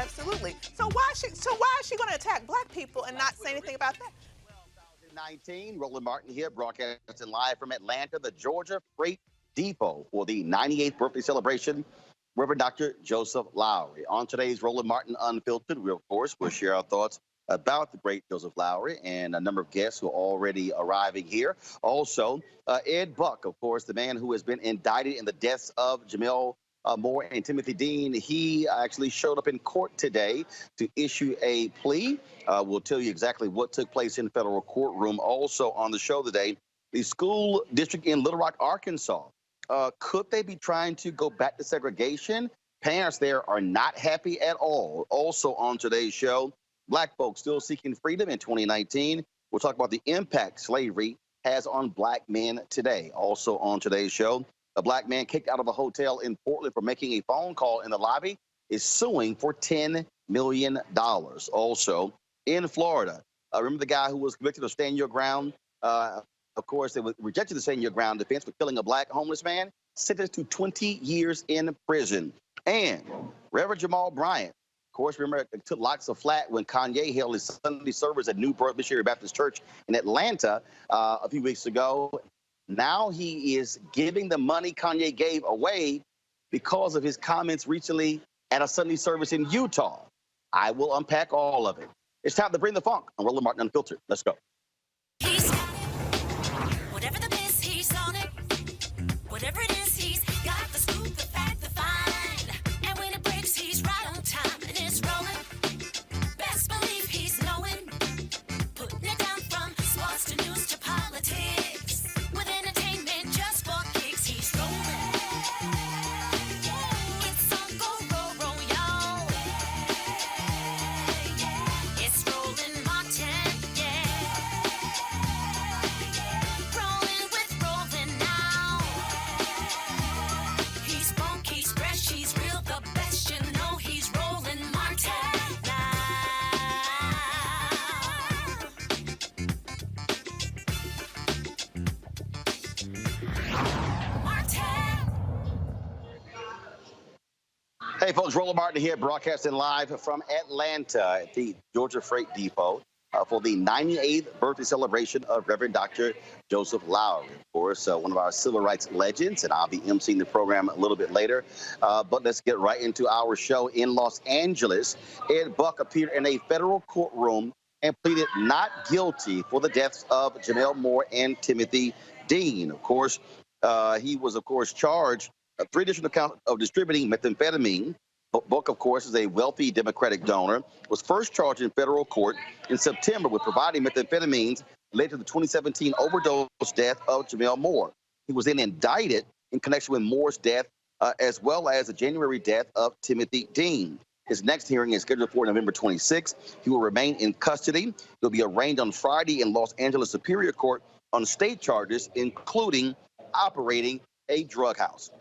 Absolutely. So why is she going to attack black people and not say anything about that? 19, Roland Martin here, broadcasting live from Atlanta, the Georgia Freight Depot for the 98th birthday celebration. Reverend Dr. Joseph Lowry. On today's Roland Martin Unfiltered, we, of course, will share our thoughts about the great Joseph Lowry and a number of guests who are already arriving here. Also, Ed Buck, of course, the man who has been indicted in the deaths of Jamal Moore and Timothy Dean. He actually showed up in court today to issue a plea. We'll tell you exactly what took place in federal courtroom. Also on the show today, the school district in Little Rock, Arkansas. Could they be trying to go back to segregation? Parents there are not happy at all. Also on today's show, black folks still seeking freedom in 2019. We'll talk about the impact slavery has on black men today. Also on today's show, a black man kicked out of a hotel in Portland for making a phone call in the lobby is suing for $10 million. Also in Florida, remember the guy who was convicted of stand your ground? Of course, they rejected the stand your ground defense for killing a black homeless man, sentenced to 20 years in prison. And Reverend Jamal Bryant, of course, remember, it took lots of flack when Kanye held his Sunday service at New Birth Missionary Baptist Church in Atlanta a few weeks ago. Now he is giving the money Kanye gave away because of his comments recently at a Sunday service in Utah. I will unpack all of it. It's time to bring the funk on Roland Martin Unfiltered. Let's go. Whatever the biz, he's on it. Whatever it is, he's got the scoop, the fact, the find. And when it breaks, he's right on time and it's rolling. Best believe he's knowing. Putting it down from sports to news to politics. With entertainment just for kicks, he's rolling. It's on go, y'all. It's Roland Martin, rolling with Roland now. He's funky, he's fresh, he's real, the best, you know he's Roland Martin now. Martin. Hey, folks, Roland Martin here, broadcasting live from Atlanta at the Georgia Freight Depot for the 98th birthday celebration of Reverend Dr. Joseph Lowry. Of course, one of our civil rights legends, and I'll be emceeing the program a little bit later. But let's get right into our show in Los Angeles. Ed Buck appeared in a federal courtroom and pleaded not guilty for the deaths of Jamal Moore and Timothy Dean. Of course, he was, of course, charged 3 additional counts of distributing methamphetamine. Buck, of course, is a wealthy Democratic donor, was first charged in federal court in September with providing methamphetamines led to the 2017 overdose death of Jamal Moore. He was then indicted in connection with Moore's death, as well as the January death of Timothy Dean. His next hearing is scheduled for November 26th. He will remain in custody. He'll be arraigned on Friday in Los Angeles Superior Court on state charges, including operating a drug house.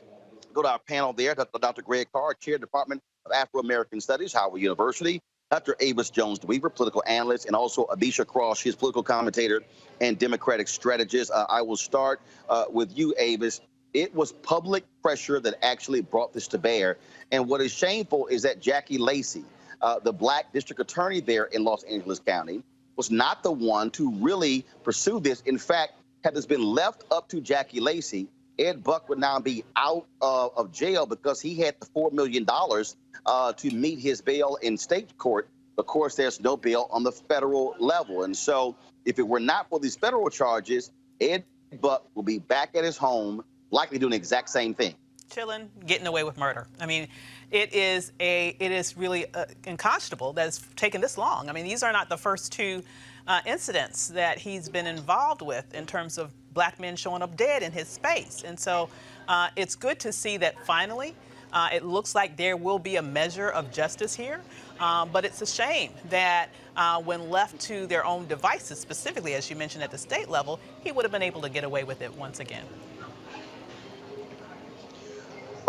Go to our panel there. Dr. Greg Carr, Chair, Department of Afro-American Studies, Howard University. Dr. Avis Jones-DeWeaver, political analyst, and also Abisha Cross, she's political commentator and Democratic strategist. I will start with you, Avis. It was public pressure that actually brought this to bear. And what is shameful is that Jackie Lacey, the black district attorney there in Los Angeles County, was not the one to really pursue this. In fact, had this been left up to Jackie Lacey, Ed Buck would now be out of jail because he had the $4 million to meet his bail in state court. Of course, there's no bail on the federal level. And so if it were not for these federal charges, Ed Buck will be back at his home, likely doing the exact same thing. Chilling, getting away with murder. I mean, it is really unconscionable that it's taken this long. I mean, these are not the first 2 incidents that he's been involved with in terms of black men showing up dead in his space. And so it's good to see that finally it looks like there will be a measure of justice here. But it's a shame that when left to their own devices, specifically, as you mentioned, at the state level, he would have been able to get away with it once again.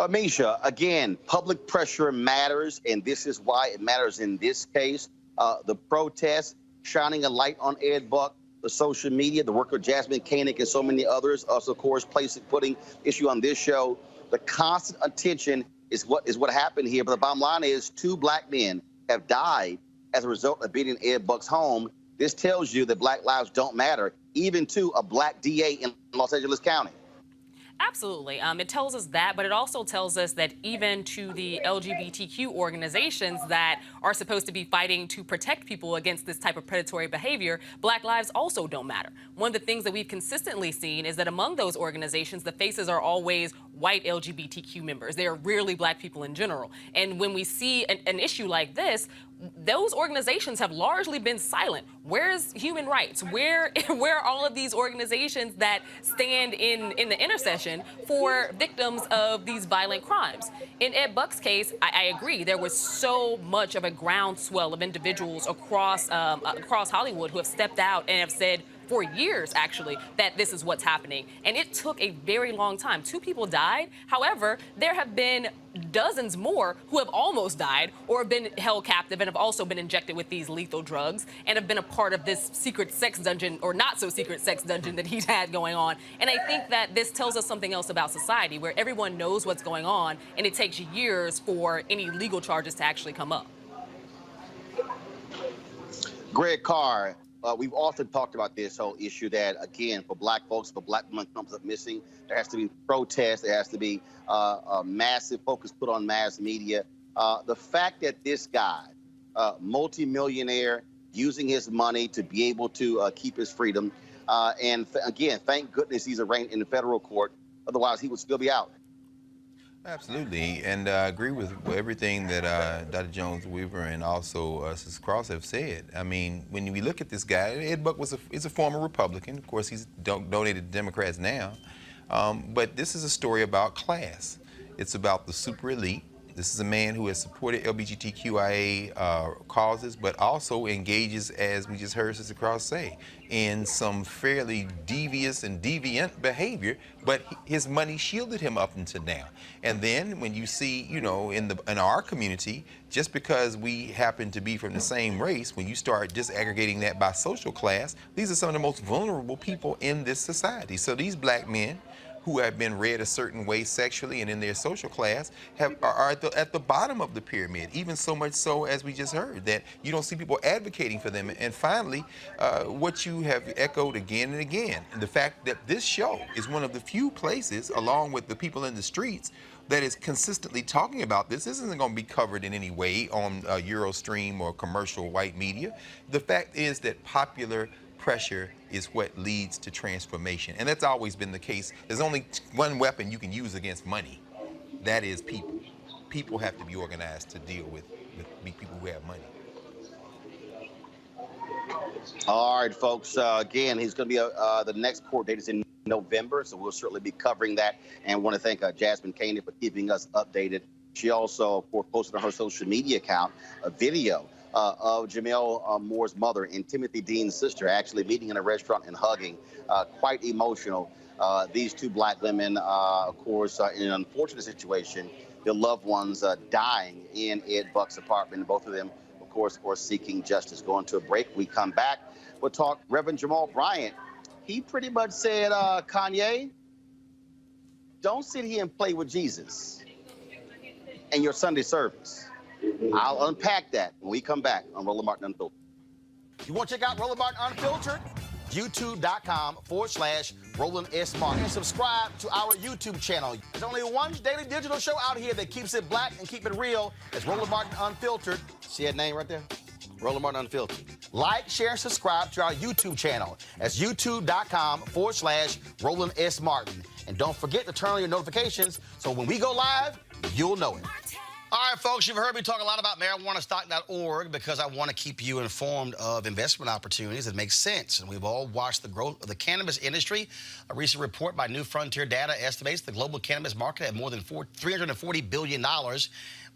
Misha, again, public pressure matters, and this is why it matters in this case. The protests shining a light on Ed Buck, the social media, the work of Jasmine Koenig and so many others, us, of course, putting issue on this show. The constant attention is what happened here. But the bottom line is 2 black men have died as a result of being in Ed Buck's home. This tells you that black lives don't matter, even to a black DA in Los Angeles County. Absolutely. It tells us that, but it also tells us that even to the LGBTQ organizations that are supposed to be fighting to protect people against this type of predatory behavior, black lives also don't matter. One of the things that we've consistently seen is that among those organizations, the faces are always white LGBTQ members. They are rarely black people in general. And when we see an issue like this, those organizations have largely been silent. Where's human rights? Where are all of these organizations that stand in the intercession for victims of these violent crimes? In Ed Buck's case, I agree. There was so much of a groundswell of individuals across Hollywood who have stepped out and have said, for years, actually, that this is what's happening. And it took a very long time. 2 people died. However, there have been dozens more who have almost died or have been held captive and have also been injected with these lethal drugs and have been a part of this secret sex dungeon or not so secret sex dungeon that he's had going on. And I think that this tells us something else about society, where everyone knows what's going on and it takes years for any legal charges to actually come up. Greg Carr, we've often talked about this whole issue that, again, for black folks, if a black woman comes up missing, there has to be protests, there has to be a massive focus put on mass media. The fact that this guy, multimillionaire, using his money to be able to keep his freedom, and again, thank goodness he's arraigned in the federal court, otherwise he would still be out. Absolutely, and I agree with everything that Dr. Jones-Weaver and also Sis Cross have said. I mean, when we look at this guy, Ed Buck is a former Republican. Of course, he's donated to Democrats now. But this is a story about class. It's about the super elite. This is a man who has supported LGBTQIA causes, but also engages, as we just heard Sister Cross say, in some fairly devious and deviant behavior, but his money shielded him up until now. And then when you see, you know, in our community, just because we happen to be from the same race, when you start disaggregating that by social class, these are some of the most vulnerable people in this society. So these black men who have been read a certain way sexually and in their social class are at the bottom of the pyramid, even so much so, as we just heard, that you don't see people advocating for them. And finally, what you have echoed again and again, the fact that this show is one of the few places, along with the people in the streets, that is consistently talking about this. This isn't going to be covered in any way on Eurostream or commercial white media. The fact is that popular pressure is what leads to transformation. And that's always been the case. There's only one weapon you can use against money. That is people. People have to be organized to deal with people who have money. All right, folks. Again, he's going to be the next court date is in November, so we'll certainly be covering that. And want to thank Jasmine Kanye for keeping us updated. She also, of course, posted on her social media account a video of Jamal Moore's mother and Timothy Dean's sister actually meeting in a restaurant and hugging. Quite emotional. These 2 black women, of course, in an unfortunate situation, their loved ones dying in Ed Buck's apartment. Both of them, of course, are seeking justice. Going to a break. We come back. We'll talk Reverend Jamal Bryant. He pretty much said, Kanye, don't sit here and play with Jesus in your Sunday service. I'll unpack that when we come back on Roland Martin Unfiltered. You want to check out Roland Martin Unfiltered? YouTube.com/Roland S. Martin. And subscribe to our YouTube channel. There's only one daily digital show out here that keeps it black and keep it real. It's Roland Martin Unfiltered. See that name right there? Roland Martin Unfiltered. Like, share, and subscribe to our YouTube channel. That's YouTube.com/Roland S. Martin. And don't forget to turn on your notifications so when we go live, you'll know it. All right, folks, you've heard me talk a lot about marijuanastock.org because I want to keep you informed of investment opportunities that make sense. And we've all watched the growth of the cannabis industry. A recent report by New Frontier Data estimates the global cannabis market at more than $340 billion.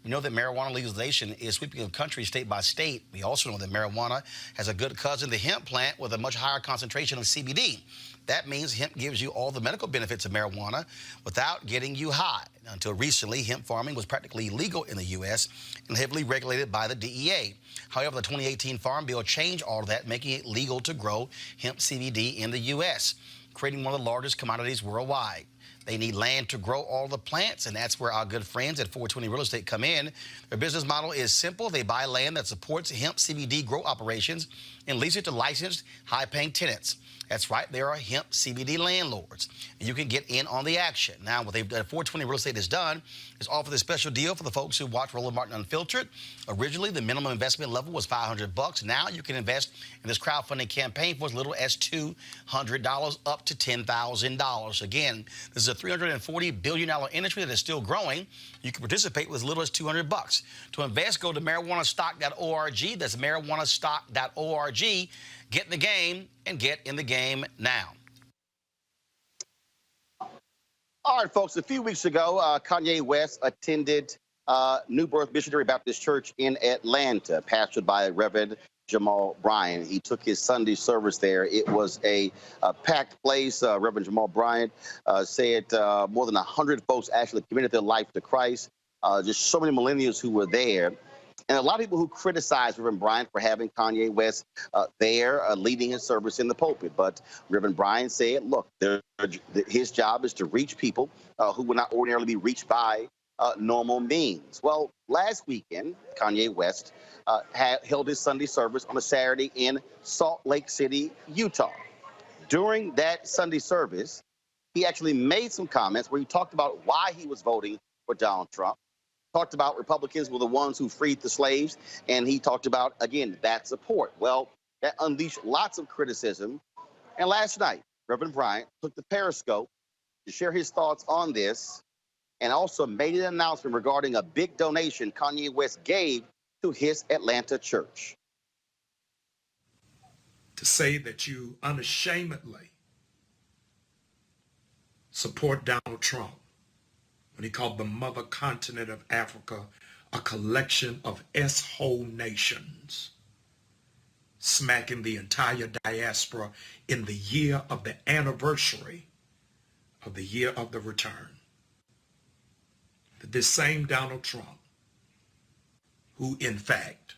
We know that marijuana legalization is sweeping the country state by state. We also know that marijuana has a good cousin, the hemp plant, with a much higher concentration of CBD. That means hemp gives you all the medical benefits of marijuana without getting you high. Until recently, hemp farming was practically illegal in the U.S. and heavily regulated by the DEA. However, the 2018 Farm Bill changed all of that, making it legal to grow hemp CBD in the U.S., creating one of the largest commodities worldwide. They need land to grow all the plants, and that's where our good friends at 420 Real Estate come in. Their business model is simple. They buy land that supports hemp CBD grow operations and lease it to licensed, high-paying tenants. That's right, they are hemp CBD landlords. And you can get in on the action. Now, what they've done, 420 Real Estate has done is offer this special deal for the folks who watch Roland Martin Unfiltered. Originally, the minimum investment level was $500. Now you can invest in this crowdfunding campaign for as little as $200 up to $10,000. Again, this is a $340 billion industry that is still growing. You can participate with as little as $200. To invest, go to marijuanastock.org. That's marijuanastock.org. Get in the game and get in the game now. All right, folks, a few weeks ago, Kanye West attended New Birth Missionary Baptist Church in Atlanta, pastored by Reverend Jamal Bryant. He took his Sunday service there. It was a packed place. Reverend Jamal Bryant said more than 100 folks actually committed their life to Christ. Just so many millennials who were there. And a lot of people who criticize Reverend Bryant for having Kanye West there leading his service in the pulpit. But Reverend Bryant said, look, his job is to reach people who would not ordinarily be reached by normal means. Well, last weekend, Kanye West held his Sunday service on a Saturday in Salt Lake City, Utah. During that Sunday service, he actually made some comments where he talked about why he was voting for Donald Trump. Talked about Republicans were the ones who freed the slaves, and he talked about, again, that support. Well, that unleashed lots of criticism. And last night, Reverend Bryant took the Periscope to share his thoughts on this and also made an announcement regarding a big donation Kanye West gave to his Atlanta church. To say that you unashamedly support Donald Trump when he called the mother continent of Africa a collection of S-hole nations, smacking the entire diaspora in the year of the anniversary of the year of the return. That this same Donald Trump, who in fact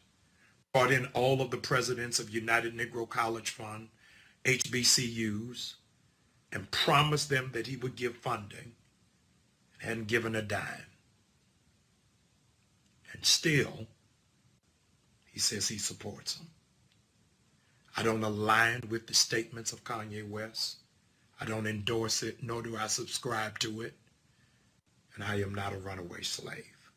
brought in all of the presidents of United Negro College Fund, HBCUs, and promised them that he would give funding, hadn't given a dime. And still, he says he supports them. I don't align with the statements of Kanye West. I don't endorse it, nor do I subscribe to it. And I am not a runaway slave.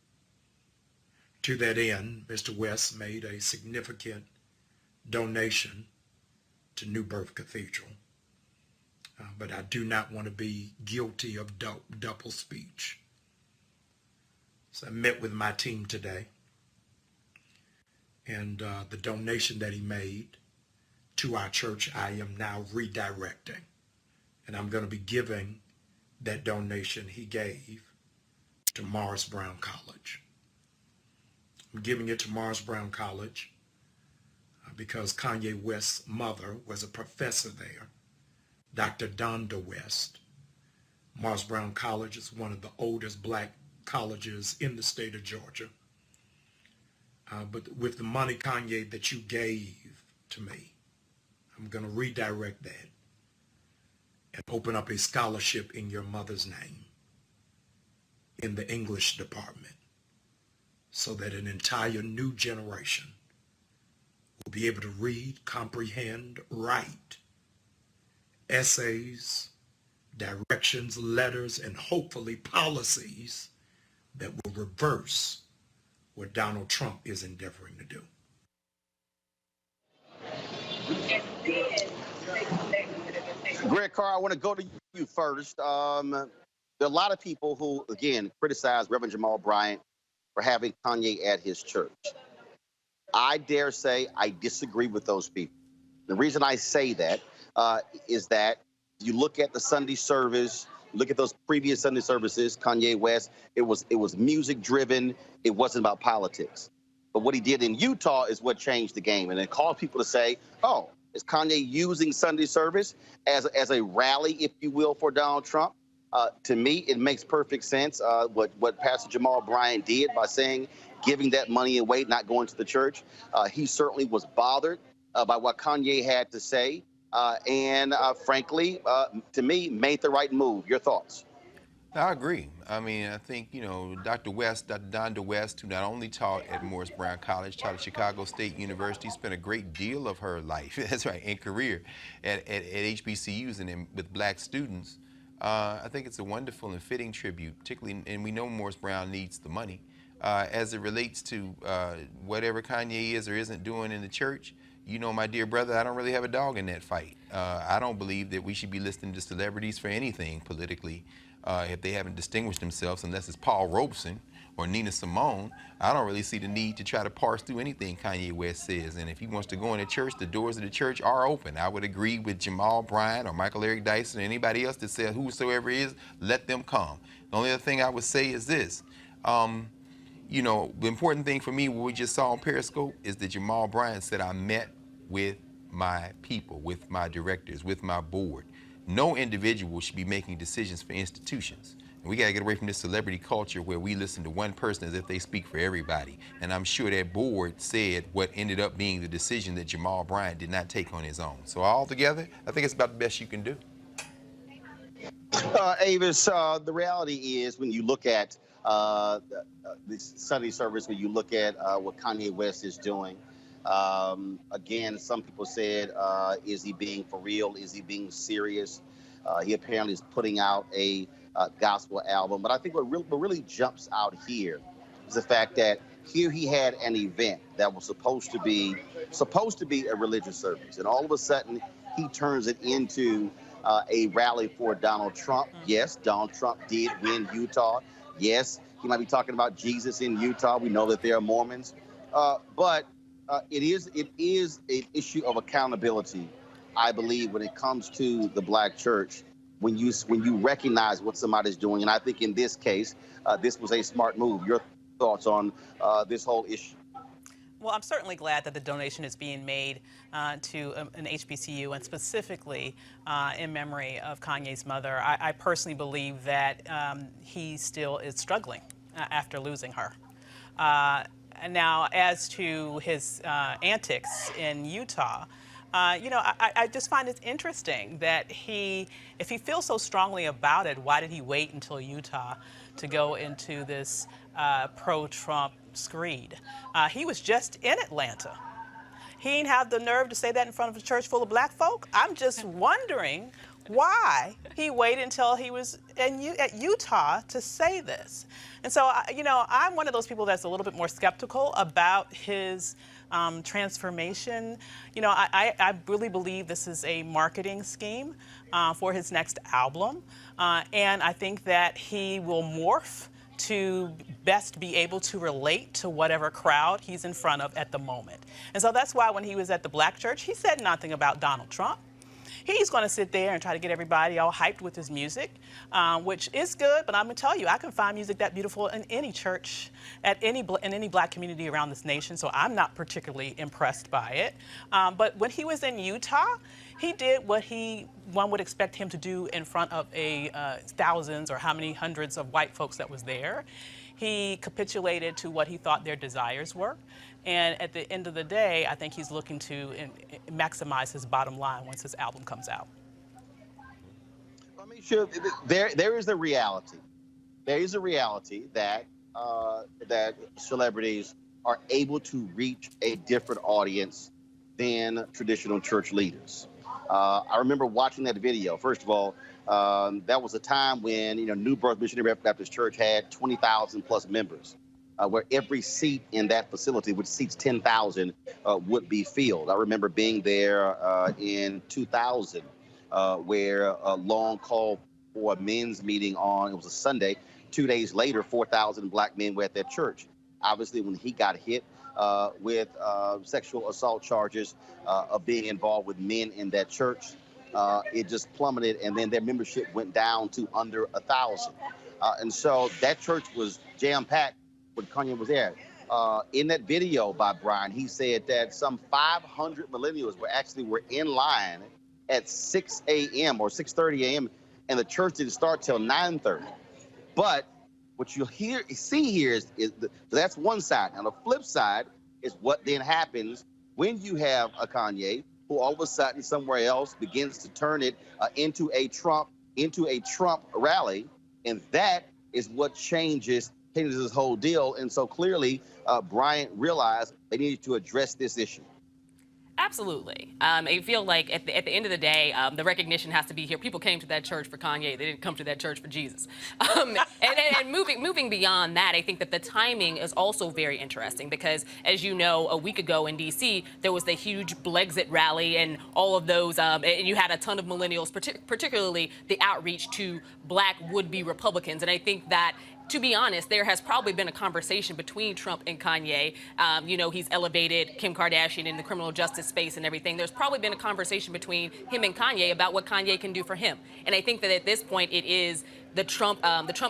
To that end, Mr. West made a significant donation to New Birth Cathedral. But I do not want to be guilty of double speech. So I met with my team today, and the donation that he made to our church, I am now redirecting. And I'm going to be giving that donation he gave to Morris Brown College. I'm giving it to Morris Brown College because Kanye West's mother was a professor there, Dr. Donda West. Morris Brown College is one of the oldest black colleges in the state of Georgia. But with the money, Kanye, that you gave to me, I'm going to redirect that and open up a scholarship in your mother's name in the English department so that an entire new generation will be able to read, comprehend, write essays, directions, letters, and hopefully policies that will reverse what Donald Trump is endeavoring to do. Greg Carr, I want to go to you first. There are a lot of people who, again, criticize Reverend Jamal Bryant for having Kanye at his church. I dare say I disagree with those people. The reason I say that is that you look at the Sunday service, look at those previous Sunday services, Kanye West, it was music driven. It wasn't about politics. But what he did in Utah is what changed the game. And it caused people to say, oh, is Kanye using Sunday service as a rally, if you will, for Donald Trump? To me, it makes perfect sense what Pastor Jamal Bryant did by saying, giving that money away, not going to the church. He certainly was bothered by what Kanye had to say. And frankly, to me, made the right move. Your thoughts? I agree. I mean, I think, you know, Dr. West, Dr. Donda West, who not only taught at Morris Brown College, taught at Chicago State University, spent a great deal of her life, that's right, and career at HBCUs and with black students. I think it's a wonderful and fitting tribute, particularly, and we know Morris Brown needs the money. As it relates to whatever Kanye is or isn't doing in the church, you know, my dear brother, I don't really have a dog in that fight. I don't believe that we should be listening to celebrities for anything politically. If they haven't distinguished themselves, unless it's Paul Robeson or Nina Simone, I don't really see the need to try to parse through anything Kanye West says. And if he wants to go in the church, the doors of the church are open. I would agree with Jamal Bryant or Michael Eric Dyson or anybody else that says whosoever is, let them come. The only other thing I would say is this. You know, the important thing for me, what we just saw on Periscope, is that Jamal Bryant said, I met with my people, with my directors, with my board. No individual should be making decisions for institutions. And we got to get away from this celebrity culture where we listen to one person as if they speak for everybody. And I'm sure that board said what ended up being the decision that Jamal Bryant did not take on his own. So altogether, I think it's about the best you can do. Avis, the reality is when you look at the Sunday service, when you look at what Kanye West is doing, again, some people said, is he being for real? Is he being serious? He apparently is putting out a gospel album. But I think what really jumps out here is the fact that here he had an event that was supposed to be a religious service, and all of a sudden he turns it into a rally for Donald Trump. Yes, Donald Trump did win Utah. Yes, he might be talking about Jesus in Utah. We know that there are Mormons, but it is an issue of accountability, I believe, when it comes to the black church. When you recognize what somebody's doing, and I think in this case, this was a smart move. Your thoughts on this whole issue? Well, I'm certainly glad that the donation is being made to an HBCU, and specifically in memory of Kanye's mother. I personally believe that he still is struggling after losing her. Now, as to his antics in Utah, you know, I just find it interesting that if he feels so strongly about it, why did he wait until Utah to go into this pro-Trump screed? He was just in Atlanta. He didn't have the nerve to say that in front of a church full of black folk. I'm just wondering why he waited until he was at Utah to say this. And so, you know, I'm one of those people that's a little bit more skeptical about his transformation. You know, I really believe this is a marketing scheme for his next album. And I think that he will morph to best be able to relate to whatever crowd he's in front of at the moment. And so that's why when he was at the black church, he said nothing about Donald Trump. He's going to sit there and try to get everybody all hyped with his music, which is good, but I'm going to tell you, I can find music that beautiful in any church, in any black community around this nation, so I'm not particularly impressed by it. But when he was in Utah, he did what one would expect him to do in front of thousands or how many hundreds of white folks that was there. He capitulated to what he thought their desires were. And at the end of the day, I think he's looking to maximize his bottom line once his album comes out. I mean, sure, there is a reality. There is a reality that that celebrities are able to reach a different audience than traditional church leaders. I remember watching that video. First of all, that was a time when, you know, New Birth Missionary Baptist Church had 20,000 plus members, where every seat in that facility, which seats 10,000, would be filled. I remember being there in 2000, where a long call for a men's meeting it was a Sunday. 2 days later, 4,000 black men were at that church. Obviously, when he got hit with sexual assault charges of being involved with men in that church, it just plummeted, and then their membership went down to under 1,000. And so that church was jam-packed when Kanye was there. In that video by Brian, he said that some 500 millennials were in line at 6 a.m. or 6:30 a.m., and the church didn't start till 9:30. But what you see here is that's one side. Now the flip side is what then happens when you have a Kanye who all of a sudden somewhere else begins to turn it into a Trump rally, And that is what changes this whole deal. And so clearly, Bryant realized they needed to address this issue. Absolutely. I feel like at the end of the day, the recognition has to be here. People came to that church for Kanye. They didn't come to that church for Jesus. And moving beyond that, I think that the timing is also very interesting because, as you know, a week ago in D.C., there was the huge Blexit rally and all of those, and you had a ton of millennials, particularly the outreach to black would-be Republicans. And I think that, to be honest, there has probably been a conversation between Trump and Kanye. You know, he's elevated Kim Kardashian in the criminal justice space and everything. There's probably been a conversation between him and Kanye about what Kanye can do for him. And I think that at this point, it is the Trump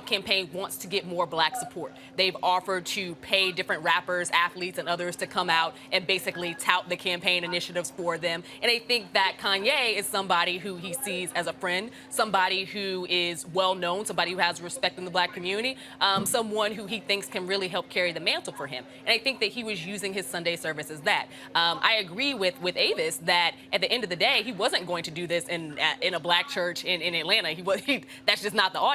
campaign wants to get more black support. They've offered to pay different rappers, athletes, and others to come out and basically tout the campaign initiatives for them. And I think that Kanye is somebody who he sees as a friend, somebody who is well known, somebody who has respect in the black community, someone who he thinks can really help carry the mantle for him. And I think that he was using his Sunday service as that. I agree with Avis that at the end of the day, he wasn't going to do this in a black church in Atlanta. That's just not the audience.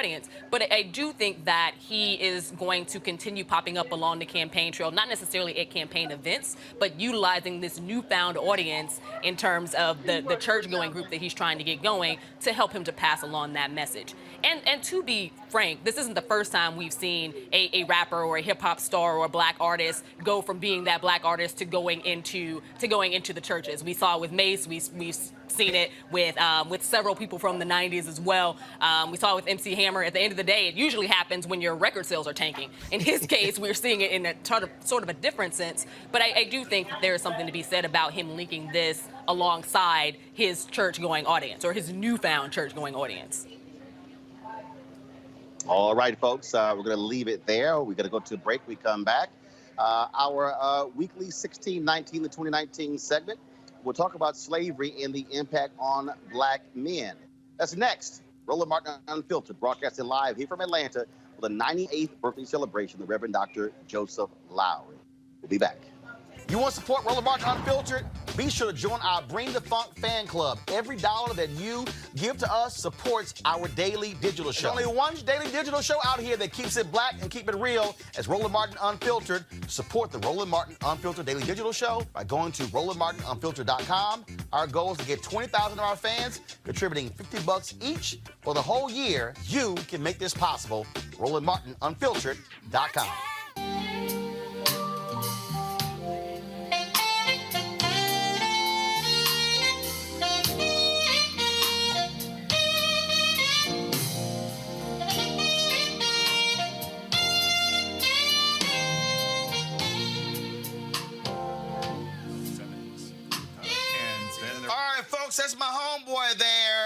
But I do think that he is going to continue popping up along the campaign trail, not necessarily at campaign events, but utilizing this newfound audience in terms of the church-going group that he's trying to get going to help him to pass along that message. And to be frank, this isn't the first time we've seen a rapper or a hip-hop star or a black artist go from being that black artist to going into the churches. We saw it with Mace. We've seen it with several people from the 90s as well. We saw it with MC Hammer. At the end of the day, it usually happens when your record sales are tanking. In his case, we're seeing it in a sort of a different sense. But I do think that there is something to be said about him linking this alongside his church-going audience or his newfound church-going audience. All right, folks, we're going to leave it there. We're going to go to a break. We come back. Our weekly 1619 to 2019 segment. We'll talk about slavery and the impact on black men. That's next. Roland Martin Unfiltered, broadcasting live here from Atlanta for the 98th birthday celebration of the Reverend Dr. Joseph Lowry. We'll be back. You want to support Roland Martin Unfiltered? Be sure to join our Bring the Funk fan club. Every dollar that you give to us supports our daily digital show. There's only one daily digital show out here that keeps it black and keep it real as Roland Martin Unfiltered. Support the Roland Martin Unfiltered daily digital show by going to RolandMartinUnfiltered.com. Our goal is to get 20,000 of our fans contributing $50 each for the whole year. You can make this possible. RolandMartinUnfiltered.com. That's my homeboy there,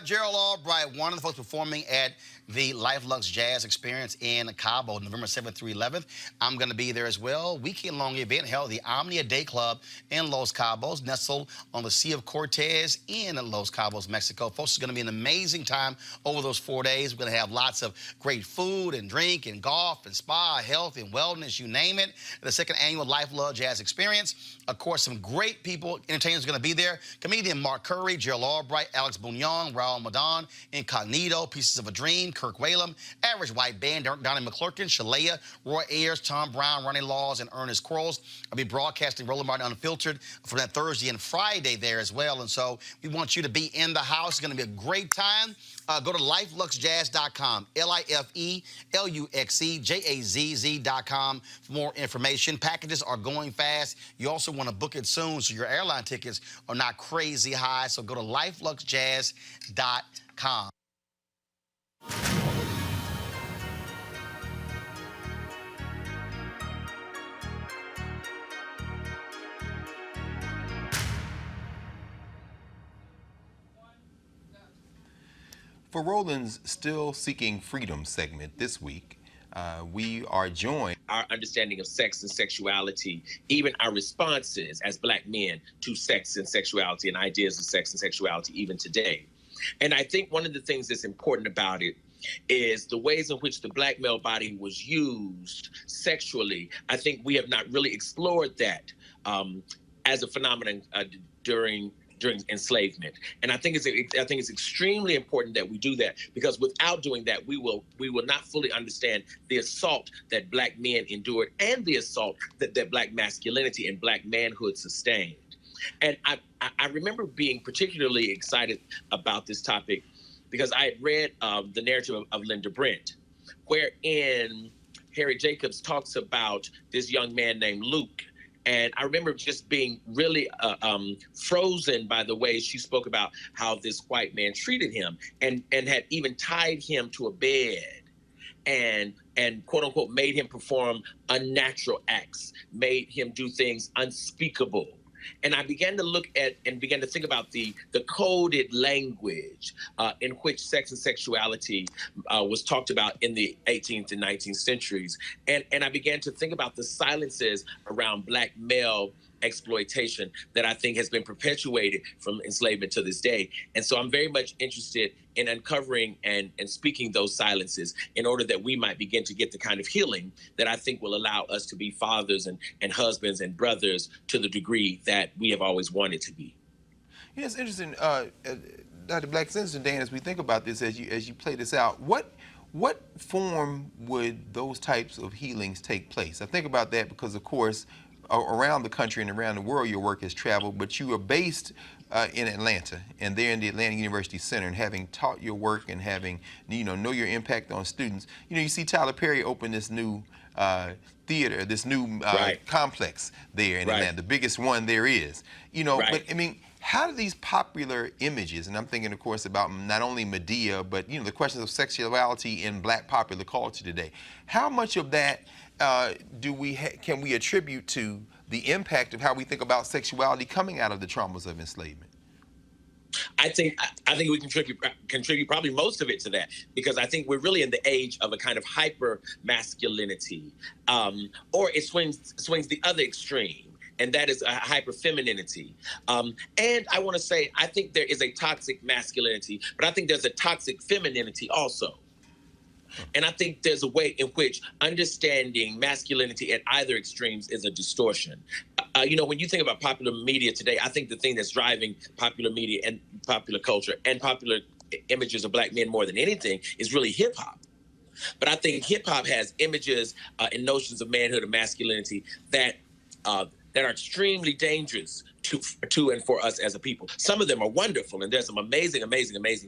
Gerald Albright, one of the folks performing at the Luxe Jazz Experience in Cabo, November 7th through 11th. I'm going to be there as well. Weekend-long event held at the Omnia Day Club in Los Cabos, nestled on the Sea of Cortez in Los Cabos, Mexico. Folks, it's going to be an amazing time over those 4 days. We're going to have lots of great food and drink and golf and spa, health and wellness, you name it. The second annual Luxe Jazz Experience. Of course, some great people, entertainers are going to be there. Comedian Mark Curry, Gerald Albright, Alex Bugnon, Raul Madan, Incognito, Pieces of a Dream, Kirk Whalum, Average White Band, Donnie McClurkin, Shalea, Roy Ayers, Tom Brown, Ronnie Laws, and Ernest Quarles. I'll be broadcasting Roland Martin Unfiltered for that Thursday and Friday there as well. And so we want you to be in the house. It's going to be a great time. Go to lifeluxejazz.com, LIFELUXEJAZZ.com for more information. Packages are going fast. You also want to book it soon so your airline tickets are not crazy high. So go to lifeluxejazz.com. For Roland's Still Seeking Freedom segment this week, we are joined. Our understanding of sex and sexuality, even our responses as black men to sex and sexuality and ideas of sex and sexuality even today. And I think one of the things that's important about it is the ways in which the black male body was used sexually. I think we have not really explored that as a phenomenon during during enslavement. And I think it's extremely important that we do that, because without doing that, we will not fully understand the assault that Black men endured and the assault that Black masculinity and Black manhood sustained. And I remember being particularly excited about this topic because I had read the narrative of Linda Brent, wherein Harry Jacobs talks about this young man named Luke. And I remember just being really frozen by the way she spoke about how this white man treated him and had even tied him to a bed and quote unquote made him perform unnatural acts, made him do things unspeakable. And I began to look at and began to think about the coded language in which sex and sexuality was talked about in the 18th and 19th centuries. And I began to think about the silences around Black male exploitation that I think has been perpetuated from enslavement to this day. And so I'm very much interested in uncovering and speaking those silences in order that we might begin to get the kind of healing that I think will allow us to be fathers and husbands and brothers to the degree that we have always wanted to be. Yeah, it's interesting, Dr. Black, it's interesting, Dan, as we think about this, as you play this out, what form would those types of healings take place? I think about that because, of course, around the country and around the world your work has traveled, but you are based in Atlanta, and there in the Atlanta University Center, and having taught your work and having, know your impact on students, you see Tyler Perry open this new theater, this new complex there in Atlanta, the biggest one there is, but I mean, how do these popular images, and I'm thinking, of course, about not only Medea, but the questions of sexuality in Black popular culture today, how much of that can we attribute to the impact of how we think about sexuality coming out of the traumas of enslavement? I think we contribute probably most of it to that, because I think we're really in the age of a kind of hyper masculinity, or it swings the other extreme, and that is a hyper femininity. And I want to say, I think there is a toxic masculinity, but I think there's a toxic femininity also. And I think there's a way in which understanding masculinity at either extremes is a distortion. When you think about popular media today, I think the thing that's driving popular media and popular culture and popular images of Black men more than anything is really hip hop. But I think hip hop has images and notions of manhood and masculinity that are extremely dangerous to and for us as a people. Some of them are wonderful, and there's some amazing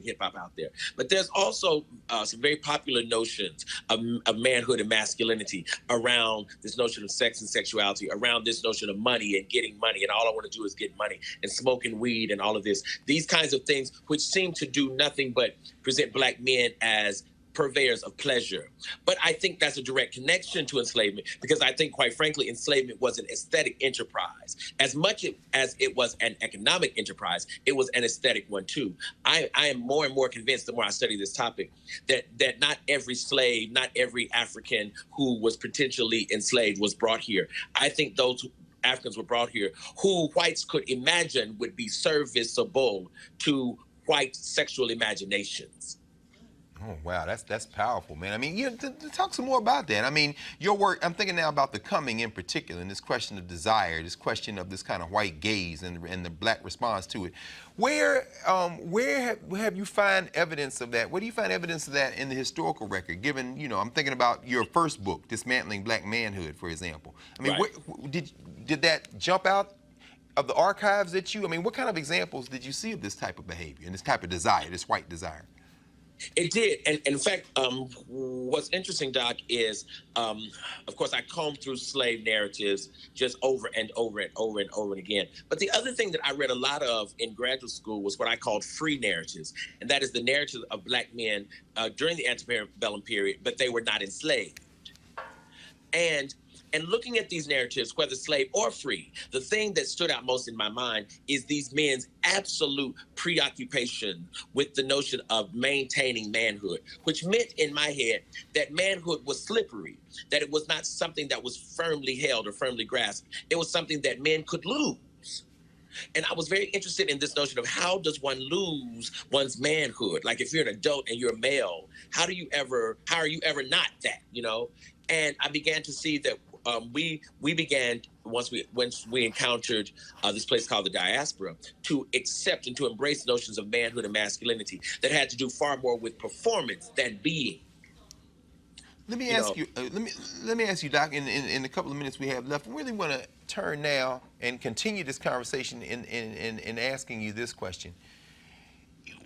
hip hop out there. But there's also some very popular notions of manhood and masculinity around this notion of sex and sexuality, around this notion of money and getting money, and all I want to do is get money, and smoking weed and all of this. These kinds of things which seem to do nothing but present Black men as purveyors of pleasure. But I think that's a direct connection to enslavement, because I think, quite frankly, enslavement was an aesthetic enterprise. As much as it was an economic enterprise, it was an aesthetic one too. I am more and more convinced, the more I study this topic, that not every slave, not every African who was potentially enslaved was brought here. I think those Africans were brought here who whites could imagine would be serviceable to white sexual imaginations. Oh, wow, that's powerful, man. I mean, talk some more about that. I mean, your work, I'm thinking now about the coming in particular, and this question of desire, this question of this kind of white gaze and the Black response to it. Where have you found evidence of that? Where do you find evidence of that in the historical record, given, I'm thinking about your first book, Dismantling Black Manhood, for example. I mean, did that jump out of the archives at you? I mean, what kind of examples did you see of this type of behavior and this type of desire, this white desire? It did. And in fact, what's interesting, Doc, is, of course, I combed through slave narratives just over and over and over and over again. But the other thing that I read a lot of in graduate school was what I called free narratives. And that is the narrative of Black men during the antebellum period, but they were not enslaved. And looking at these narratives, whether slave or free, the thing that stood out most in my mind is these men's absolute preoccupation with the notion of maintaining manhood, which meant in my head that manhood was slippery, that it was not something that was firmly held or firmly grasped. It was something that men could lose. And I was very interested in this notion of how does one lose one's manhood? Like, if you're an adult and you're a male, how are you ever not that, And I began to see that we began once we encountered this place called the diaspora to accept and to embrace notions of manhood and masculinity that had to do far more with performance than being. Let me ask you. Let me ask you, Doc. In a couple of minutes we have left, I really want to turn now and continue this conversation in asking you this question: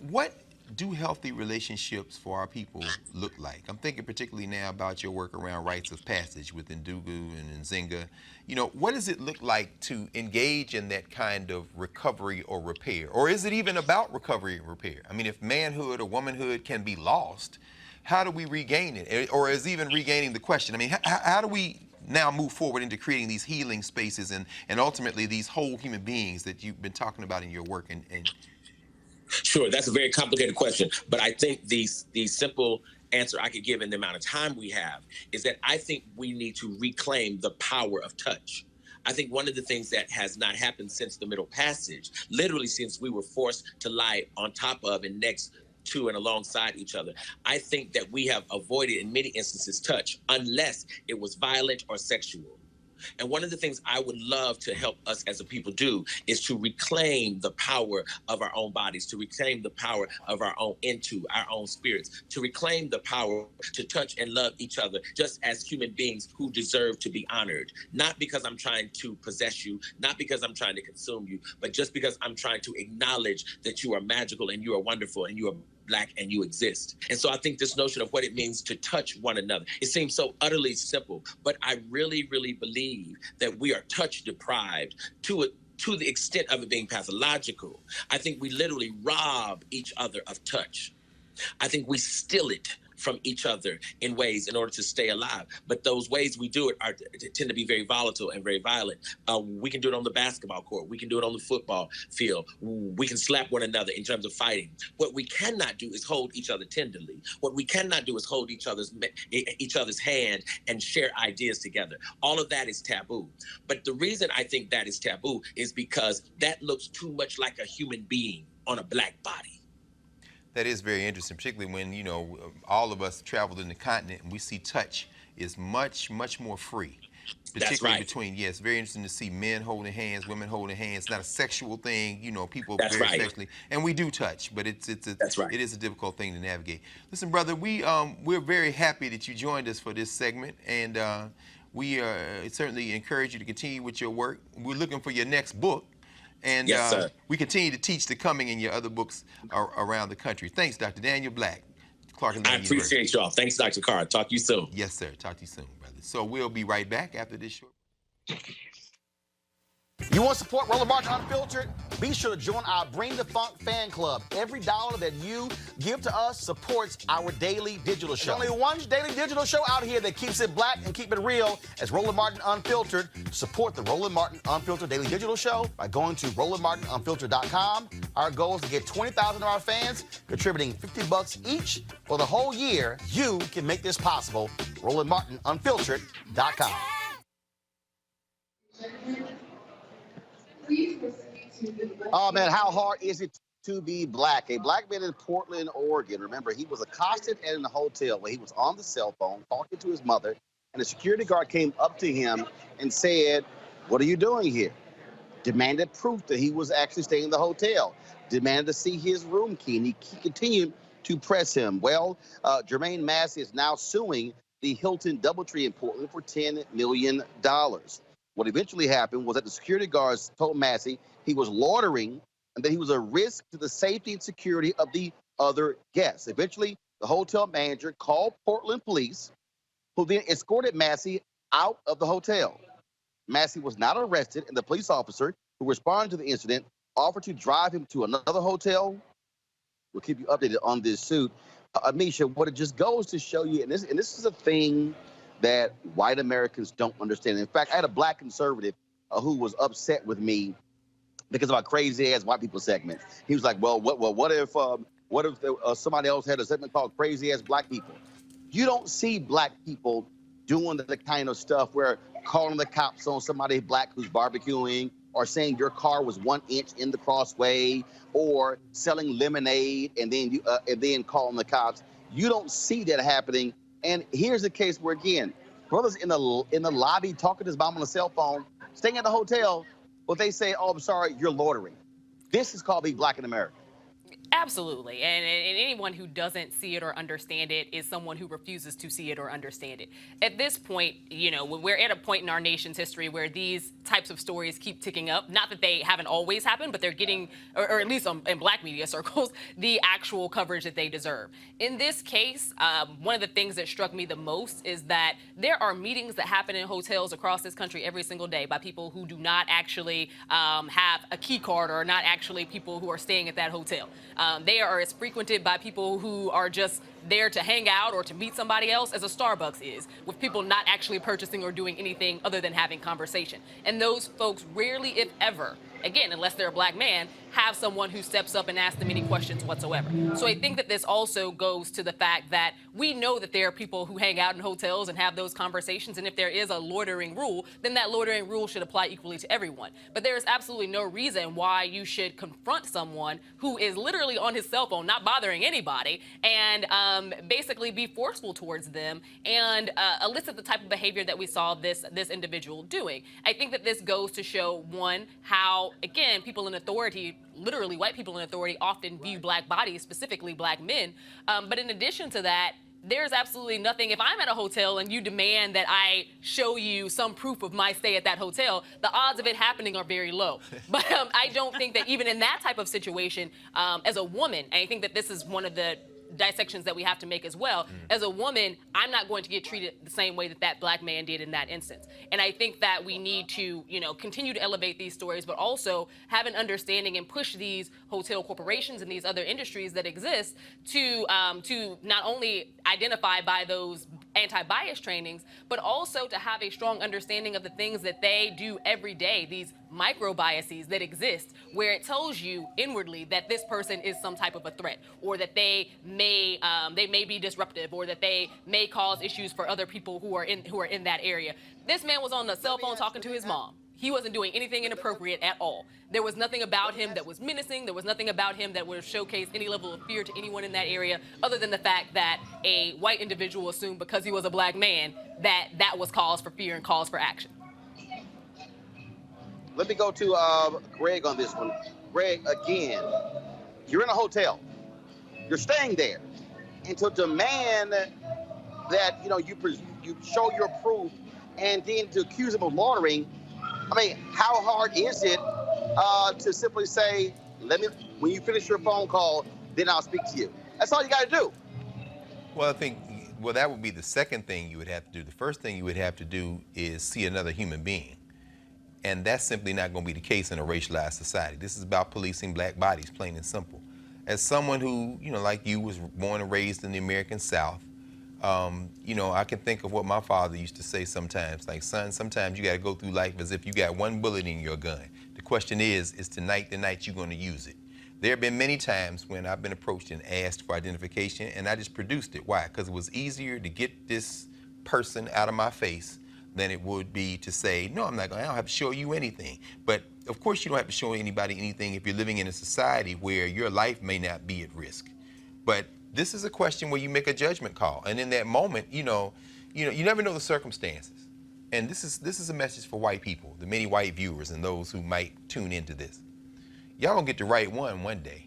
what do healthy relationships for our people look like? I'm thinking particularly now about your work around rites of passage with Ndugu and Nzinga. You know, what does it look like to engage in that kind of recovery or repair? Or is it even about recovery and repair? I mean, if manhood or womanhood can be lost, how do we regain it? Or is even regaining the question? I mean, how do we now move forward into creating these healing spaces and ultimately these whole human beings that you've been talking about in your work? And Sure, that's a very complicated question, but I think the simple answer I could give in the amount of time we have is that I think we need to reclaim the power of touch. I think one of the things that has not happened since the Middle Passage, literally since we were forced to lie on top of and next to and alongside each other, I think that we have avoided in many instances touch unless it was violent or sexual. And one of the things I would love to help us as a people do is to reclaim the power of our own bodies, to reclaim the power of our own our own spirits, to reclaim the power to touch and love each other just as human beings who deserve to be honored. Not because I'm trying to possess you, not because I'm trying to consume you, but just because I'm trying to acknowledge that you are magical and you are wonderful and you are Black and you exist. And so I think this notion of what it means to touch one another, it seems so utterly simple, but I really, really believe that we are touch deprived to the extent of it being pathological. I think we literally rob each other of touch. I think we steal it from each other in ways in order to stay alive. But those ways we do it tend to be very volatile and very violent. We can do it on the basketball court. We can do it on the football field. We can slap one another in terms of fighting. What we cannot do is hold each other tenderly. What we cannot do is hold each other's hand and share ideas together. All of that is taboo. But the reason I think that is taboo is because that looks too much like a human being on a Black body. that is very interesting, particularly when, you know, all of us traveled in the continent and we see touch is much, much more free. Particularly between, it's very interesting to see men holding hands, women holding hands. It's not a sexual thing, you know, people very sexually. And we do touch, but it is a difficult thing to navigate. Listen, brother, we're very happy that you joined us for this segment, and we certainly encourage you to continue with your work. We're looking for your next book. And we continue to teach the coming in your other books around the country. Thanks, Dr. Daniel Black, Clark Atlanta University. I appreciate y'all. Thanks, Dr. Carr. Talk to you soon. Yes, sir. Talk to you soon, brother. So we'll be right back after this short. You want to support Roland Martin Unfiltered? Be sure to join our Bring the Funk fan club. Every dollar that you give to us supports our daily digital show. There's only one daily digital show out here that keeps it black and keep it real as Roland Martin Unfiltered. Support the Roland Martin Unfiltered daily digital show by going to RolandMartinUnfiltered.com. Our goal is to get 20,000 of our fans contributing $50 each for the whole year. You can make this possible. RolandMartinUnfiltered.com. Oh, man, how hard is it to be black? A black man in Portland, Oregon. Remember, he was accosted in a hotel where he was on the cell phone talking to his mother, and a security guard came up to him and said, "What are you doing here?" Demanded proof that he was actually staying in the hotel. Demanded to see his room key, and he continued to press him. Well, Jermaine Massey is now suing the Hilton Doubletree in Portland for $10 million. What eventually happened was that the security guards told Massey he was loitering and that he was a risk to the safety and security of the other guests. Eventually, the hotel manager called Portland police, who then escorted Massey out of the hotel. Massey was not arrested, and the police officer who responded to the incident offered to drive him to another hotel. We'll keep you updated on this suit. Amisha, what it just goes to show you, and this is a thing that white Americans don't understand. In fact, I had a black conservative who was upset with me because of our crazy ass white people segment. He was like, "Well, what if somebody else had a segment called Crazy Ass Black People?" You don't see black people doing the kind of stuff where calling the cops on somebody black who's barbecuing, or saying your car was 1 inch in the crossway, or selling lemonade and then calling the cops. You don't see that happening. And here's a case where, again, brothers in the lobby talking to his mom on the cell phone, staying at the hotel, but they say, "Oh, I'm sorry, you're loitering." This is called being black in America. Absolutely. And anyone who doesn't see it or understand it is someone who refuses to see it or understand it. At this point, you know, we're at a point in our nation's history where these types of stories keep ticking up. Not that they haven't always happened, but they're getting, or at least in black media circles, the actual coverage that they deserve. In this case, one of the things that struck me the most is that there are meetings that happen in hotels across this country every single day by people who do not actually have a key card or are not actually people who are staying at that hotel. They are as frequented by people who are just there to hang out or to meet somebody else as a Starbucks is, with people not actually purchasing or doing anything other than having conversation. And those folks rarely, if ever, again, unless they're a black man, have someone who steps up and asks them any questions whatsoever. So I think that this also goes to the fact that we know that there are people who hang out in hotels and have those conversations, and if there is a loitering rule, then that loitering rule should apply equally to everyone. But there is absolutely no reason why you should confront someone who is literally on his cell phone, not bothering anybody, and basically be forceful towards them and elicit the type of behavior that we saw this individual doing. I think that this goes to show, one, how, again, people in authority, literally white people in authority, often view black bodies, specifically black men. But in addition to that, there's absolutely nothing. If I'm at a hotel and you demand that I show you some proof of my stay at that hotel, the odds of it happening are very low. But I don't think that even in that type of situation, as a woman, and I think that this is one of the dissections that we have to make as well. As a woman, I'm not going to get treated the same way that that black man did in that instance. And I think that we need to, you know, continue to elevate these stories, but also have an understanding and push these hotel corporations and these other industries that exist to not only identify by those anti-bias trainings, but also to have a strong understanding of the things that they do every day, these micro biases that exist, where it tells you inwardly that this person is some type of a threat, or that they may be disruptive, or that they may cause issues for other people who are in that area. This man was on the cell phone talking to his mom. He wasn't doing anything inappropriate at all. There was nothing about him that was menacing. There was nothing about him that would have showcased any level of fear to anyone in that area, other than the fact that a white individual assumed because he was a black man that that was cause for fear and cause for action. Let me go to Greg on this one. Greg, again, you're in a hotel. You're staying there. And to demand that, you know, you show your proof and then to accuse him of loitering, I mean, how hard is it to simply say, when you finish your phone call, then I'll speak to you? That's all you got to do. Well, I think, that would be the second thing you would have to do. The first thing you would have to do is see another human being. And that's simply not going to be the case in a racialized society. This is about policing black bodies, plain and simple. As someone who, you know, like you, was born and raised in the American South, you know, I can think of what my father used to say sometimes, like, son, sometimes you got to go through life as if you got one bullet in your gun. The question is tonight the night you're going to use it? There have been many times when I've been approached and asked for identification, and I just produced it. Why? Because it was easier to get this person out of my face than it would be to say, no, I don't have to show you anything. But of course you don't have to show anybody anything if you're living in a society where your life may not be at risk. But this is a question where you make a judgment call. And in that moment, you never know the circumstances. And this is a message for white people, the many white viewers and those who might tune into this. Y'all gonna get the right one day.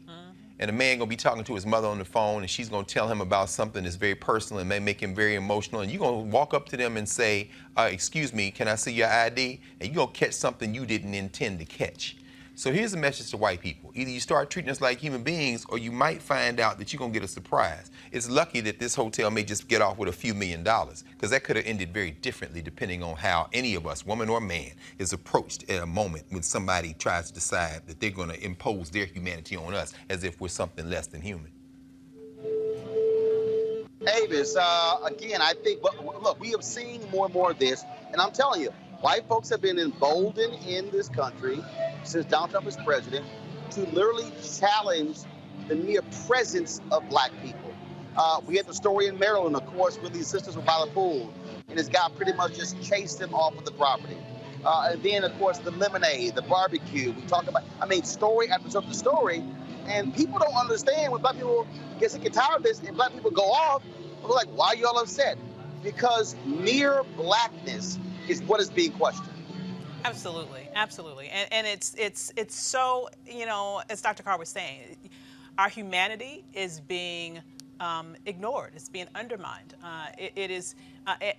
And a man gonna be talking to his mother on the phone, and she's gonna tell him about something that's very personal and may make him very emotional, and you're gonna walk up to them and say, excuse me, can I see your ID? And you're gonna catch something you didn't intend to catch. So here's a message to white people. Either you start treating us like human beings, or you might find out that you're gonna get a surprise. It's lucky that this hotel may just get off with a few $1 million, because that could have ended very differently depending on how any of us, woman or man, is approached at a moment when somebody tries to decide that they're gonna impose their humanity on us as if we're something less than human. Avis, again, I think, look, we have seen more and more of this, and I'm telling you, white folks have been emboldened in this country since Donald Trump is president to literally challenge the mere presence of black people. We had the story in Maryland, of course, where these sisters were by the pool, and this guy pretty much just chased them off of the property. And then, of course, the lemonade, the barbecue. We talk about, story after story, and people don't understand when black people get sick and tired of this, and black people go off. We're like, why are y'all upset? because mere blackness is what is being questioned. Absolutely, absolutely, and it's so, you know, as Dr. Carr was saying, our humanity is being ignored. It's being undermined. It is,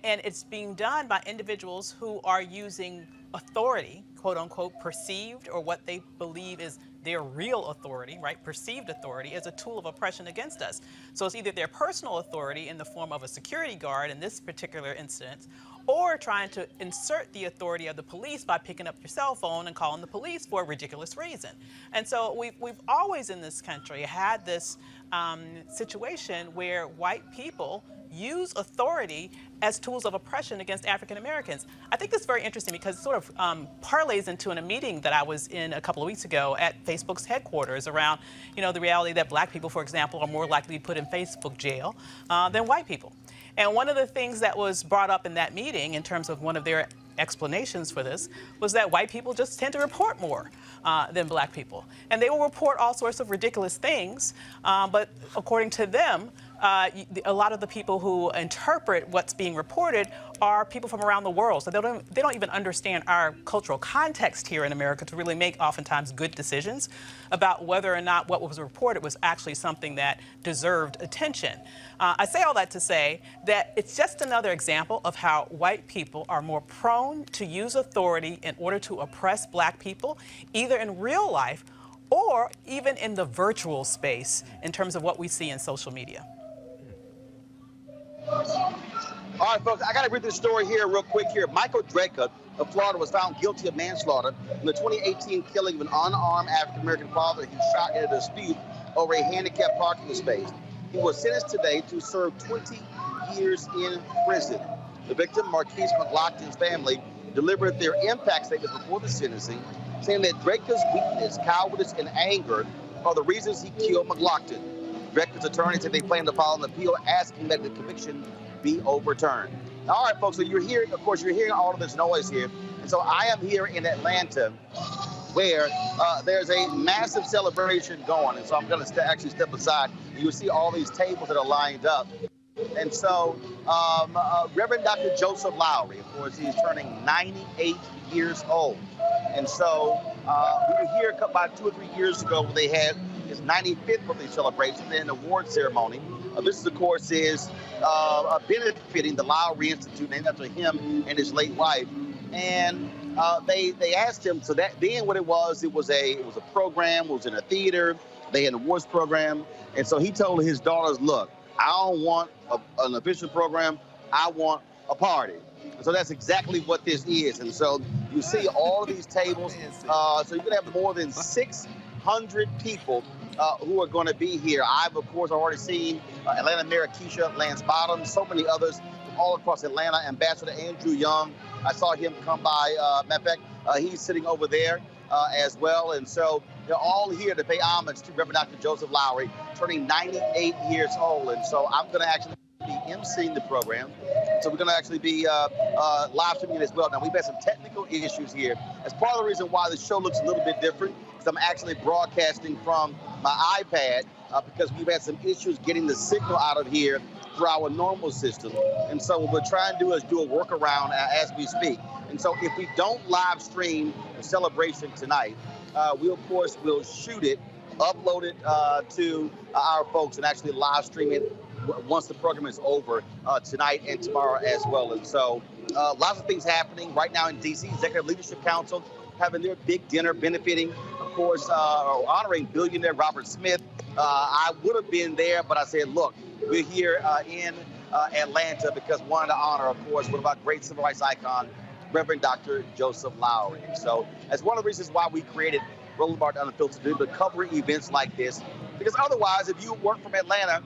and it's being done by individuals who are using authority, quote unquote, perceived, or what they believe is their real authority, right? Perceived authority, as a tool of oppression against us. So it's either their personal authority in the form of a security guard in this particular instance, or trying to insert the authority of the police by picking up your cell phone and calling the police for a ridiculous reason. And so we've always in this country had this situation where white people use authority as tools of oppression against African Americans. I think this is very interesting because it sort of parlays into a meeting that I was in a couple of weeks ago at Facebook's headquarters around, you know, the reality that black people, for example, are more likely to be put in Facebook jail than white people. And one of the things that was brought up in that meeting in terms of one of their explanations for this was that white people just tend to report more than black people. And they will report all sorts of ridiculous things, but according to them, a lot of the people who interpret what's being reported are people from around the world. So they don't even understand our cultural context here in America to really make oftentimes good decisions about whether or not what was reported was actually something that deserved attention. I say all that to say that it's just another example of how white people are more prone to use authority in order to oppress black people, either in real life or even in the virtual space in terms of what we see in social media. All right, folks, I got to read this story here real quick here. Michael Dreka of Florida was found guilty of manslaughter in the 2018 killing of an unarmed African-American father he shot in a dispute over a handicapped parking space. He was sentenced today to serve 20 years in prison. The victim, Marquise McLaughlin's family, delivered their impact statement before the sentencing, saying that Dreka's weakness, cowardice, and anger are the reasons he killed McLaughlin. Dreka's attorney said they plan to file an appeal asking that the conviction be overturned. All right, folks, so you're hearing, of course, you're hearing all of this noise here. And so I am here in Atlanta where there's a massive celebration going. And so I'm going to actually step aside. You'll see all these tables that are lined up. And so Reverend Dr. Joseph Lowry, of course, he's turning 98 years old. And so we were here about 2 or 3 years ago when they had his 95th birthday celebration and an award ceremony. This, of course, is benefiting the Lowry Institute, named after him and his late wife. And they asked him, so that then what it was a program, it was in a theater, they had an awards program. And so he told his daughters, look, I don't want an official program, I want a party. So that's exactly what this is. And so you see all of these tables. So you're going to have more than 600 people who are going to be here. I've, of course, already seen Atlanta Mayor Keisha Lance Bottoms, so many others from all across Atlanta. Ambassador Andrew Young, I saw him come by. Matter of fact, he's sitting over there as well. And so they're all here to pay homage to Reverend Dr. Joseph Lowry, turning 98 years old. And so I'm going to actually be emceeing the program. So we're going to actually be live streaming it as well. Now, we've had some technical issues here. That's part of the reason why the show looks a little bit different, because I'm actually broadcasting from my iPad because we've had some issues getting the signal out of here through our normal system. And so what we're trying to do is do a workaround as we speak. And so if we don't live stream the celebration tonight, we, of course, will shoot it, upload it to our folks, and actually live stream it once the program is over tonight and tomorrow as well. And so lots of things happening right now in D.C. Executive Leadership Council having their big dinner benefiting, of course, honoring billionaire Robert Smith. I would have been there, but I said, look, we're here in Atlanta because wanted to honor, of course, one of our great civil rights icon, Reverend Dr. Joseph Lowry. And so that's one of the reasons why we created Roland Unfiltered, to cover events like this, because otherwise, if you weren't from Atlanta,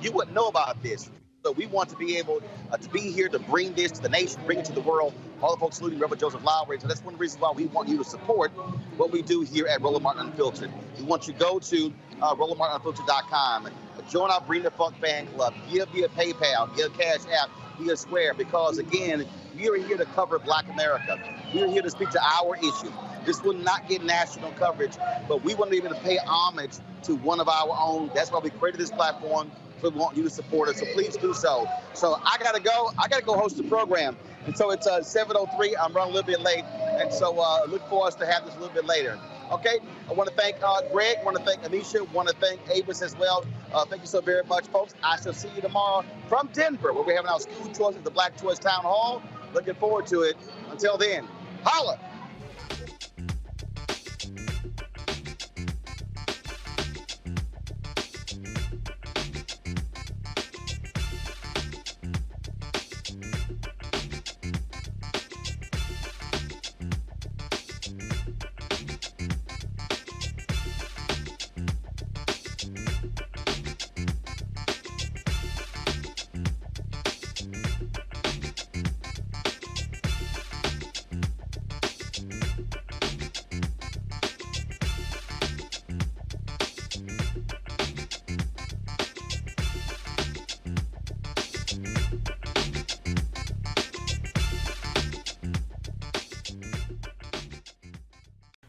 you wouldn't know about this. So we want to be able to be here to bring this to the nation, bring it to the world, all the folks saluting Reverend Joseph Lowry. So that's one of the reasons why we want you to support what we do here at Roland Martin Unfiltered. We want you to go to RolandMartinUnfiltered.com, join our Bring the Funk fan club, give via PayPal, give Cash App, via Square, because again, we are here to cover Black America. We are here to speak to our issues. This will not get national coverage, but we want to be able to pay homage to one of our own. That's why we created this platform. So we want you to support us. So please do so. So I gotta go. I gotta go host the program. And so it's 7:03. I'm running a little bit late. And so look for us to have this a little bit later. Okay? I want to thank Greg. I want to thank Anisha. I want to thank Avis as well. Thank you so very much, folks. I shall see you tomorrow from Denver, where we're having our school choice at the Black Choice Town Hall. Looking forward to it. Until then, holla!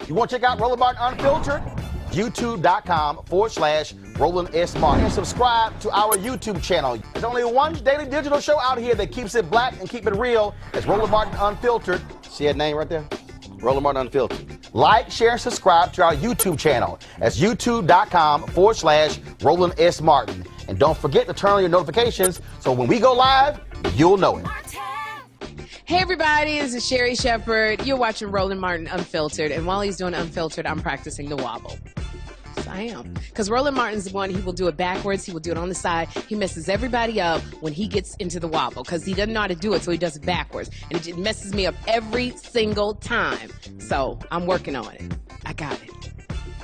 You want to check out Roland Martin Unfiltered? YouTube.com/Roland S. Martin. And subscribe to our YouTube channel. There's only one daily digital show out here that keeps it black and keep it real. It's Roland Martin Unfiltered. See that name right there? Roland Martin Unfiltered. Like, share, and subscribe to our YouTube channel. That's YouTube.com/Roland S. Martin. And don't forget to turn on your notifications so when we go live, you'll know it. Hey everybody, this is Sherry Shepherd. You're watching Roland Martin Unfiltered, and while he's doing Unfiltered, I'm practicing the wobble. Yes, I am. Because Roland Martin's the one, he will do it backwards, he will do it on the side. He messes everybody up when he gets into the wobble, because he doesn't know how to do it, so he does it backwards. And it messes me up every single time. So, I'm working on it. I got it.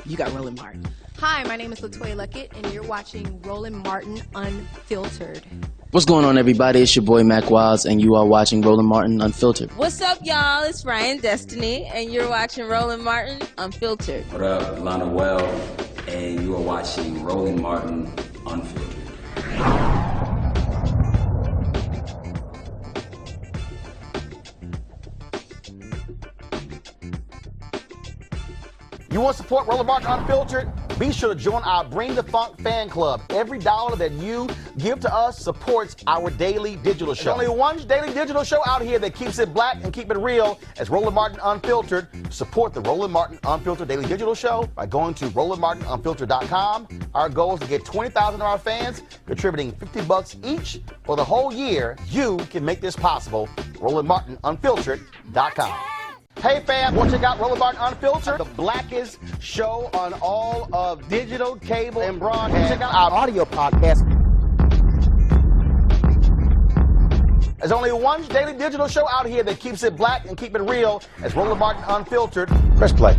You got Roland Martin. Hi, my name is LaToya Luckett, and you're watching Roland Martin Unfiltered. What's going on, everybody? It's your boy Mac Wiles, and you are watching Roland Martin Unfiltered. What's up, y'all? It's Ryan Destiny, and you're watching Roland Martin Unfiltered. What up, Lana Well, and you are watching Roland Martin Unfiltered. You want to support Roland Martin Unfiltered? Be sure to join our Bring the Funk fan club. Every dollar that you give to us supports our daily digital show. There's only one daily digital show out here that keeps it black and keep it real. It's Roland Martin Unfiltered. Support the Roland Martin Unfiltered daily digital show by going to RolandMartinUnfiltered.com. Our goal is to get 20,000 of our fans contributing $50 each for the whole year. You can make this possible. RolandMartinUnfiltered.com. Hey fam, want to check out Roland Martin Unfiltered? The blackest show on all of digital, cable, and broadcast. Check out our audio podcast. There's only one daily digital show out here that keeps it black and keep it real. It's Roland Martin Unfiltered. Press play.